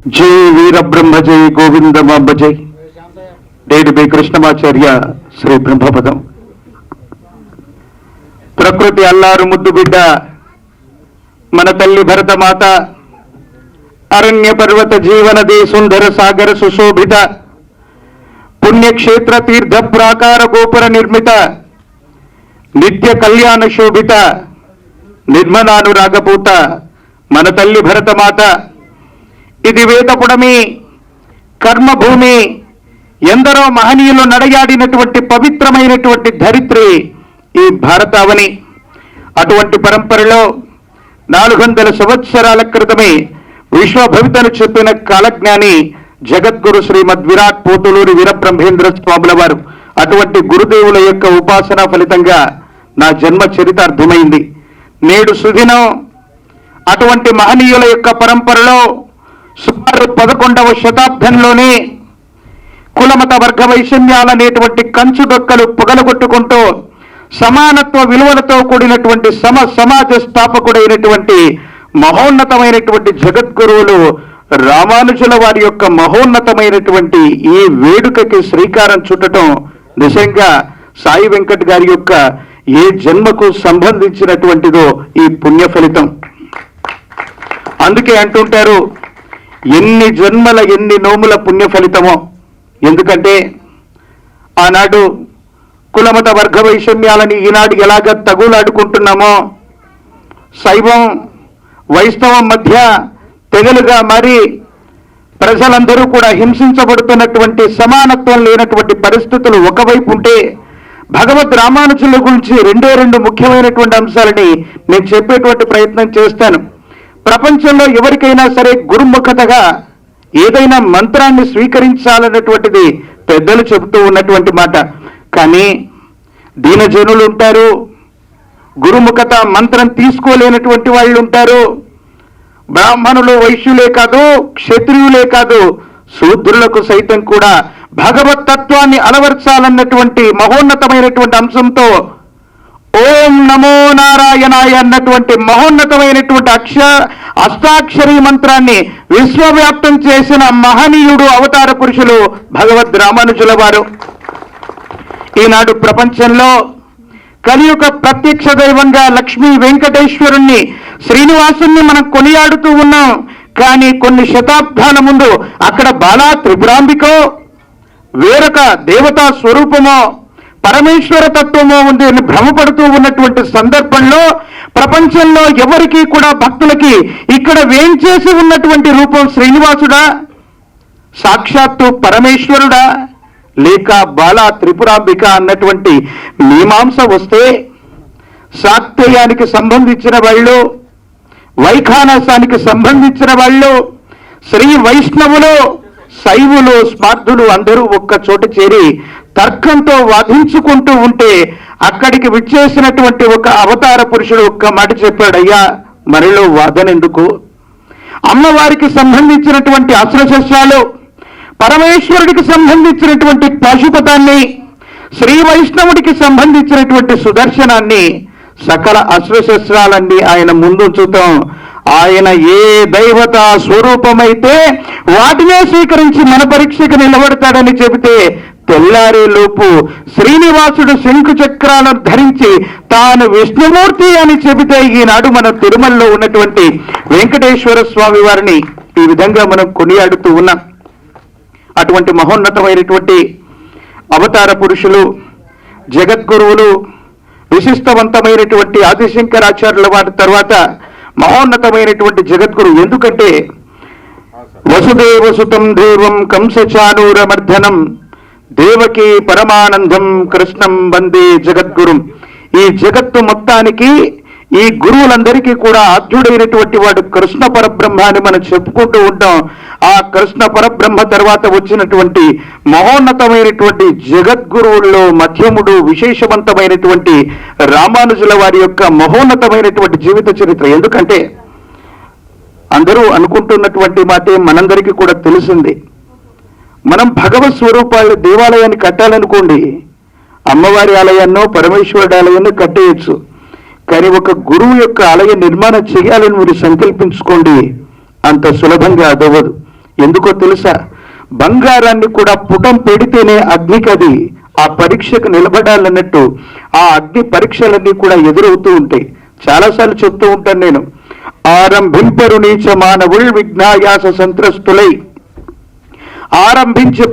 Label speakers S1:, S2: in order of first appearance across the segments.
S1: జై వీరబ్రహ్మ జై గోవిందమాంబ జై డేడిబి కృష్ణమాచార్య శ్రీ బ్రహ్మపదం. ప్రకృతి అల్లారు ముద్దు బిడ్డ మన తల్లి భరతమాత, అరణ్య పర్వత జీవనది సుందర సాగర సుశోభిత పుణ్యక్షేత్ర తీర్థ ప్రాకార గోపుర నిర్మిత నిత్య కళ్యాణ శోభిత నిర్మలానురాగపూత మన తల్లి భరతమాత. ఇది వేదపుడమి, కర్మభూమి, ఎందరో మహనీయులు నడయాడినటువంటి పవిత్రమైనటువంటి ధరిత్రి ఈ భారతావని. అటువంటి పరంపరలో 400 సంవత్సరాల క్రితమే విశ్వభవితను చెప్పిన కాలజ్ఞాని జగద్గురు శ్రీమద్ విరాట్ పోతులూరి వీరబ్రహ్మేంద్ర స్వాముల వారు. అటువంటి గురుదేవుల యొక్క ఉపాసన ఫలితంగా నా జన్మ చరితార్థమైంది. నేడు సుదినం అటువంటి మహనీయుల యొక్క పరంపరలో సుమారు 11వ శతాబ్దంలోనే కులమత వర్గ వైషమ్యాలనేటువంటి కంచుడొక్కలు పొగలగొట్టుకుంటూ సమానత్వ విలువలతో కూడినటువంటి సమాజ స్థాపకుడైనటువంటి మహోన్నతమైనటువంటి జగద్గురువులు రామానుజుల వారి యొక్క మహోన్నతమైనటువంటి ఈ వేడుకకి శ్రీకారం చుట్టడం నిజంగా సాయి వెంకట్ గారి యొక్క ఏ జన్మకు సంబంధించినటువంటిదో ఈ పుణ్య ఫలితం. అందుకే అంటుంటారు, ఎన్ని జన్మల ఎన్ని నోముల పుణ్య ఫలితమో. ఎందుకంటే ఆనాడు కులమత వర్గ వైషమ్యాలని ఈనాడు ఎలాగ తగులాడుకుంటున్నామో, శైవం వైష్ణవం మధ్య తెగలుగా మరి ప్రజలందరూ కూడా హింసించబడుతున్నటువంటి సమానత్వం లేనటువంటి పరిస్థితులు ఒకవైపు ఉంటే, భగవద్ రామానుజుల గురించి రెండు ముఖ్యమైనటువంటి అంశాలని నేను చెప్పేటువంటి ప్రయత్నం చేస్తాను. ప్రపంచంలో ఎవరికైనా సరే గురుముఖతగా ఏదైనా మంత్రాన్ని స్వీకరించాలన్నటువంటిది పెద్దలు చెబుతూ ఉన్నటువంటి మాట. కానీ దీనజనులు ఉంటారు, గురుముఖత మంత్రం తీసుకోలేనటువంటి వాళ్ళు ఉంటారు. బ్రాహ్మణులు వైశ్యులే కాదు, క్షత్రియులే కాదు, శూద్రులకు సైతం కూడా భగవత్ తత్వాన్ని అలవర్చాలన్నటువంటి మహోన్నతమైనటువంటి అంశంతో ఓం నమో నారాయణాయ అన్నటువంటి మహోన్నతమైనటువంటి అష్టాక్షరీ మంత్రాన్ని విశ్వవ్యాప్తం చేసిన మహనీయుడు అవతార పురుషులు భగవద్ రామానుజుల వారు. ఈనాడు ప్రపంచంలో కలియుగ ప్రత్యక్ష దైవంగా లక్ష్మీ వెంకటేశ్వరుణ్ణి, శ్రీనివాసుని మనం కొనియాడుతూ ఉన్నాం. కానీ కొన్ని శతాబ్దాల ముందు అక్కడ బాలా త్రిపురాంబికో, వేరొక దేవతా స్వరూపమో పరమేశ్వర తత్వమో ఉంది అని భ్రమపడుతూ ఉన్నటువంటి సందర్భంలో ప్రపంచంలో ఎవరికీ కూడా భక్తులకి ఇక్కడ వేంచేసి ఉన్నటువంటి రూపం శ్రీనివాసుడా, సాక్షాత్తు పరమేశ్వరుడా, లేక బాలా త్రిపురాంబిక అన్నటువంటి మీమాంస వస్తే, శాక్తేయానికి సంబంధించిన వాళ్ళు, వైఖానసానికి సంబంధించిన వాళ్ళు, శ్రీ వైష్ణవులు, శైవులు, స్మార్థులు అందరూ ఒక్క చోట చేరి తర్కంతో వాదించుకుంటూ ఉంటే అక్కడికి విచ్చేసినటువంటి ఒక అవతార పురుషుడు ఒక్క మాట చెప్పాడు, అయ్యా మరిలో వాదన ఎందుకు? అమ్మవారికి సంబంధించినటువంటి అస్త్రశస్త్రాలు, పరమేశ్వరుడికి సంబంధించినటువంటి పాశుపతాన్ని, శ్రీ వైష్ణవుడికి సంబంధించినటువంటి సుదర్శనాన్ని, సకల అస్త్రశస్త్రాలన్నీ ఆయన ముందుంచుతాం. ఆయన ఏ దైవత స్వరూపమైతే వాటినే స్వీకరించి మన పరీక్షకు నిలబడతాడని చెబితే, తెల్లారేలోపు శ్రీనివాసుడు శంకు చక్రాలను ధరించి తాను విష్ణుమూర్తి అని చెబితే, ఈనాడు మన తిరుమలలో ఉన్నటువంటి వెంకటేశ్వర స్వామి వారిని ఈ విధంగా మనం కొనియాడుతూ ఉన్నాం. అటువంటి మహోన్నతమైనటువంటి అవతార పురుషులు, జగద్గురువులు, విశిష్టవంతమైనటువంటి ఆదిశంకరాచార్యుల వారి తర్వాత మహోన్నతమైనటువంటి జగద్గురు. ఎందుకంటే వసుదేవసుతం దేవం కంసచానూరమర్ధనం దేవకి పరమానందం కృష్ణం వందే జగద్గురుం. ఈ జగత్తు మొత్తానికి ఈ గురువులందరికీ కూడా ఆద్యుడైనటువంటి వాడు కృష్ణ పరబ్రహ్మ అని మనం చెప్పుకుంటూ ఉంటాం. ఆ కృష్ణ పరబ్రహ్మ తర్వాత వచ్చినటువంటి మహోన్నతమైనటువంటి జగద్గురువుల్లో మధ్యముడు, విశేషవంతమైనటువంటి రామానుజుల వారి యొక్క మహోన్నతమైనటువంటి జీవిత చరిత్ర. ఎందుకంటే అందరూ అనుకుంటున్నటువంటి మాటే మనందరికీ కూడా తెలిసింది. మనం భగవత్ స్వరూపాల దేవాలయాన్ని కట్టాలనుకోండి, అమ్మవారి ఆలయాన్నో పరమేశ్వరుడి ఆలయాన్ని కట్టేయచ్చు. కానీ ఒక గురువు యొక్క ఆలయ నిర్మాణం చేయాలని మీరు సంకల్పించుకోండి, అంత సులభంగా అదవ్వదు. ఎందుకో తెలుసా? బంగారాన్ని కూడా పుటం పెడితేనే అగ్నికది ఆ పరీక్షకు నిలబడాలన్నట్టు ఆ అగ్ని పరీక్షలన్నీ కూడా ఎదురవుతూ ఉంటాయి. చాలాసార్లు చెప్తూ ఉంటాను నేను, ఆరంభింపరు నీచ మానవుల్ విఘ్నాయాస సంత్రస్తులై, ఆరంభించి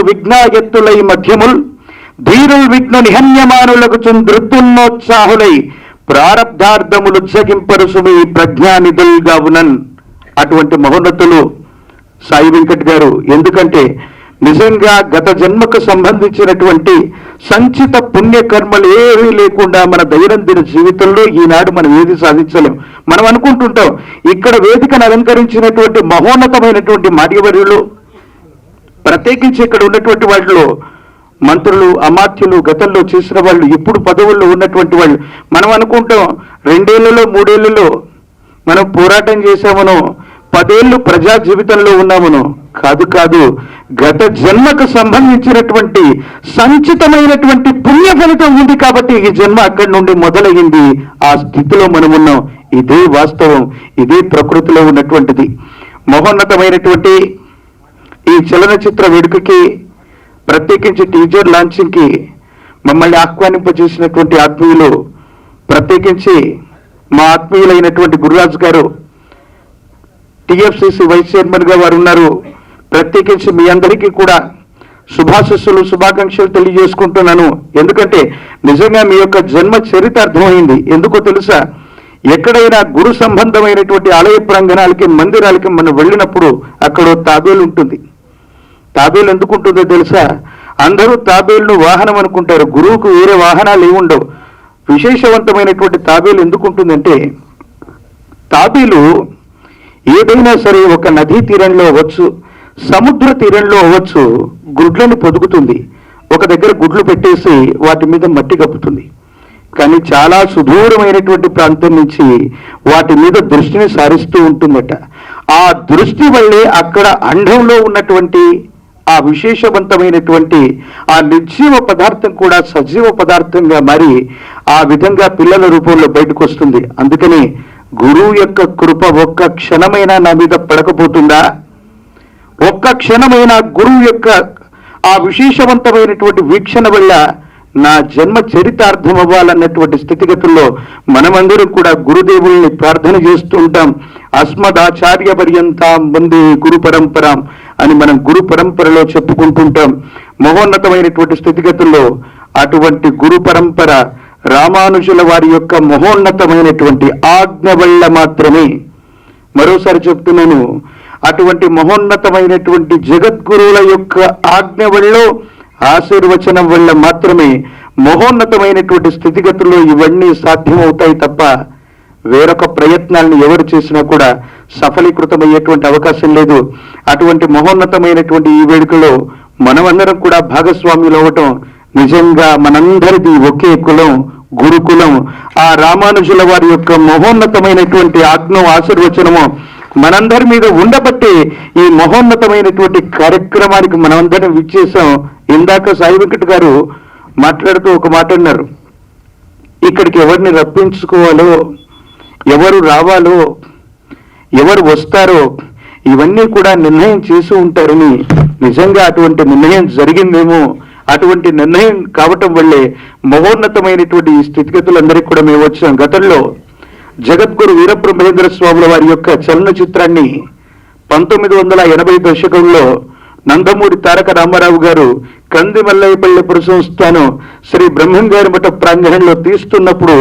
S1: విఘ్నాయత్తులై మధ్యముల్, ధీరుల్ విఘ్న నిహన్యమానులకు ధృతున్నోత్సాహులై, ప్రారబ్ధార్థములు జగింపరు సుమి ప్రజ్ఞానిధులుగా ఉన్నన్. అటువంటి మహోన్నతులు సాయి వెంకట్ గారు. ఎందుకంటే నిజంగా గత జన్మకు సంబంధించినటువంటి సంచిత పుణ్యకర్మలు ఏమీ లేకుండా మన దైనందిన జీవితంలో ఈనాడు మనం ఏది సాధించలేం. మనం అనుకుంటుంటాం ఇక్కడ వేదికను అలంకరించినటువంటి మహోన్నతమైనటువంటి మాన్యవర్యులు, ప్రత్యేకించి ఇక్కడ ఉన్నటువంటి వాళ్ళలో మంత్రులు, అమాత్యులు, గతంలో చేసిన వాళ్ళు, ఇప్పుడు పదవుల్లో ఉన్నటువంటి వాళ్ళు, మనం అనుకుంటాం 2 ఏళ్లలో 3 ఏళ్లలో మనం పోరాటం చేశామనో 10 ఏళ్ళు ప్రజా జీవితంలో ఉన్నామనో. కాదు కాదు, గత జన్మకు సంబంధించినటువంటి సంచితమైనటువంటి పుణ్య ఫలితం ఉంది కాబట్టి ఈ జన్మ అక్కడి నుండి మొదలయ్యింది. ఆ స్థితిలో మనం ఉన్నాం. ఇదే వాస్తవం, ఇదే ప్రకృతిలో ఉన్నటువంటిది. మహోన్నతమైనటువంటి ఈ చలనచిత్ర వేడుకకి, ప్రత్యేకించి టీజర్ లాంచింగ్కి మమ్మల్ని ఆహ్వానింపజేసినటువంటి ఆత్మీయులు, ప్రత్యేకించి మా ఆత్మీయులైనటువంటి గురురాజు గారు, టిఎఫ్సిసి వైస్ చైర్మన్ గా వారు ఉన్నారు. ప్రత్యేకించి మీ అందరికీ కూడా శుభాశస్సులు, శుభాకాంక్షలు తెలియజేసుకుంటున్నాను. ఎందుకంటే నిజంగా మీ యొక్క జన్మ చరిత్ర అర్థమైంది. ఎందుకో తెలుసా? ఎక్కడైనా గురు సంబంధమైనటువంటి ఆలయ ప్రాంగణాలకి, మందిరాలకి మనం వెళ్ళినప్పుడు అక్కడ తాబేలు ఉంటుంది. తాబేలు ఎందుకు ఉంటుందో తెలుసా? అందరూ తాబేలును వాహనం అనుకుంటారు. గురువుకు వేరే వాహనాలు ఏముండవు. విశేషవంతమైనటువంటి తాబేలు ఎందుకు ఉంటుందంటే, తాబేలు ఏదైనా సరే ఒక నదీ తీరంలో అవ్వచ్చు, సముద్ర తీరంలో అవ్వచ్చు, గుడ్లను పొదుగుతుంది. ఒక దగ్గర గుడ్లు పెట్టేసి వాటి మీద మట్టి కప్పుతుంది. కానీ చాలా సుదూరమైనటువంటి ప్రాంతం నుంచి వాటి మీద దృష్టిని సారిస్తూ ఉంటుందట. ఆ దృష్టి వల్లే అక్కడ అండంలో ఉన్నటువంటి ఆ విశేషవంతమైనటువంటి ఆ నిర్జీవ పదార్థం కూడా సజీవ పదార్థంగా మారి ఆ విధంగా పిల్లల రూపంలో బయటకు వస్తుంది. అందుకని గురువు యొక్క కృప ఒక్క క్షణమైనా నా మీద పడకపోతుందా? ఒక్క క్షణమైనా గురువు యొక్క ఆ విశేషవంతమైనటువంటి వీక్షణ వల్ల నా జన్మ చరితార్థం అవ్వాలన్నటువంటి స్థితిగతుల్లో మనమందరం కూడా గురుదేవుల్ని ప్రార్థన చేస్తూ ఉంటాం. అస్మదాచార్య పర్యంతం వందే గురు పరంపరాం అని మనం గురు పరంపరలో చెప్పుకుంటుంటాం. మహోన్నతమైనటువంటి స్థితిగతుల్లో అటువంటి గురు పరంపర రామానుజుల వారి యొక్క మహోన్నతమైనటువంటి ఆజ్ఞ వల్ల మాత్రమే, మరోసారి చెప్తున్నాను, అటువంటి మహోన్నతమైనటువంటి జగద్గురువుల యొక్క ఆజ్ఞ వల్ల, ఆశీర్వచనం వల్ల మాత్రమే మహోన్నతమైనటువంటి స్థితిగతుల్లో ఇవన్నీ సాధ్యమవుతాయి తప్ప వేరొక ప్రయత్నాలను ఎవరు చేసినా కూడా సఫలీకృతమయ్యేటువంటి అవకాశం లేదు. అటువంటి మహోన్నతమైనటువంటి ఈ వేడుకలో మనమందరం కూడా భాగస్వాములు అవ్వటం నిజంగా మనందరిది ఒకే కులం, గురుకులం. ఆ రామానుజుల వారి యొక్క మహోన్నతమైనటువంటి ఆజ్ఞ, ఆశీర్వచనము మనందరి మీద ఉండబట్టి ఈ మహోన్నతమైనటువంటి కార్యక్రమానికి మనమందరం విచ్చేసాం. ఇందాక సాయి వెంకట్ గారు మాట్లాడుతూ ఒక మాట అన్నారు, ఇక్కడికి ఎవరిని రప్పించుకోవాలో, ఎవరు రావాలో, ఎవరు వస్తారో ఇవన్నీ కూడా నిర్ణయం చేసి ఉంటారని. నిజంగా అటువంటి నిర్ణయం జరిగిందేమో. అటువంటి నిర్ణయం కావటం వల్లే మహోన్నతమైనటువంటి ఈ స్థితిగతులందరికీ కూడా మేము వచ్చాం. గతంలో జగద్గురు వీరబ్రహ్మేంద్ర స్వాముల వారి యొక్క చలనచిత్రాన్ని 1980 దశకంలో నందమూరి తారక రామారావు గారు కందిమల్లైపల్లి పురసంస్థానం శ్రీ బ్రహ్మంగారి మఠ ప్రాంగణంలో తీస్తున్నప్పుడు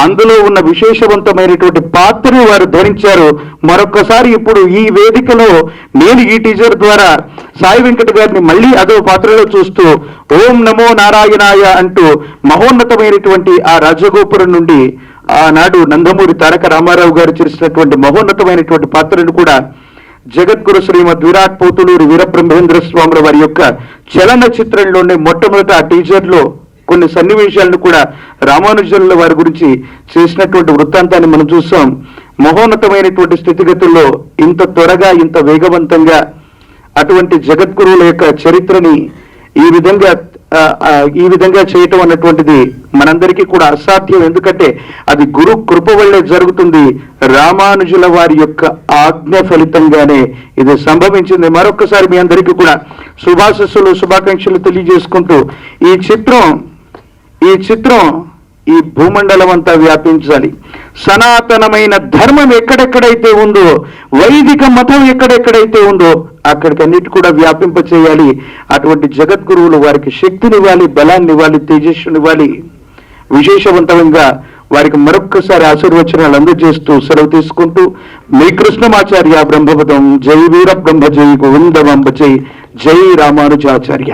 S1: అందులో ఉన్న విశేషవంతమైనటువంటి పాత్రను వారు ధరించారు. మరొకసారి ఇప్పుడు ఈ వేదికలో నేను ఈ టీజర్ ద్వారా సాయి వెంకట్ గారిని మళ్ళీ అదో పాత్రలో చూస్తూ ఓం నమో నారాయణాయ అంటూ మహోన్నతమైనటువంటి ఆ రాజగోపురం నుండి ఆనాడు నందమూరి తారక రామారావు గారు చేసినటువంటి మహోన్నతమైనటువంటి పాత్రను కూడా జగద్గురు శ్రీమద్ విరాట్ పోతులూరి వీరబ్రహ్మేంద్ర స్వాముల వారి యొక్క చలనచిత్రంలోనే మొట్టమొదట ఆ టీజర్లో కొన్ని సన్నివేశాలను కూడా రామానుజుల వారి గురించి చేసినటువంటి వృత్తాంతాన్ని మనం చూస్తాం. మహోన్నతమైనటువంటి స్థితిగతుల్లో ఇంత త్వరగా, ఇంత వేగవంతంగా అటువంటి జగద్గురువుల యొక్క చరిత్రని ఈ విధంగా ఈ విధంగా చేయటం అన్నటువంటిది మనందరికీ కూడా అసాధ్యం. ఎందుకంటే అది గురు కృప వల్లే జరుగుతుంది. రామానుజుల వారి యొక్క ఆజ్ఞ ఫలితంగానే ఇది సంభవించింది. మరొకసారి మీ అందరికీ కూడా శుభాశస్సులు శుభాకాంక్షలు తెలియజేసుకుంటూ ఈ చిత్రం ఈ భూమండలం అంతా వ్యాపించాలి. సనాతనమైన ధర్మం ఎక్కడెక్కడైతే ఉందో, వైదిక మతం ఎక్కడెక్కడైతే ఉందో అక్కడికన్నిటి కూడా వ్యాపింప చేయాలి. అటువంటి జగద్గురువులు వారికి శక్తినివ్వాలి, బలాన్ని ఇవ్వాలి, తేజస్సునివ్వాలి. విశేషవంతంగా వారికి మరొక్కసారి ఆశీర్వచనాలు అందజేస్తూ సెలవు తీసుకుంటూ మీ కృష్ణమాచార్య బ్రహ్మపదం. జై వీర బ్రహ్మ జై గోవిందమాంబ జై. జై రామానుజాచార్య.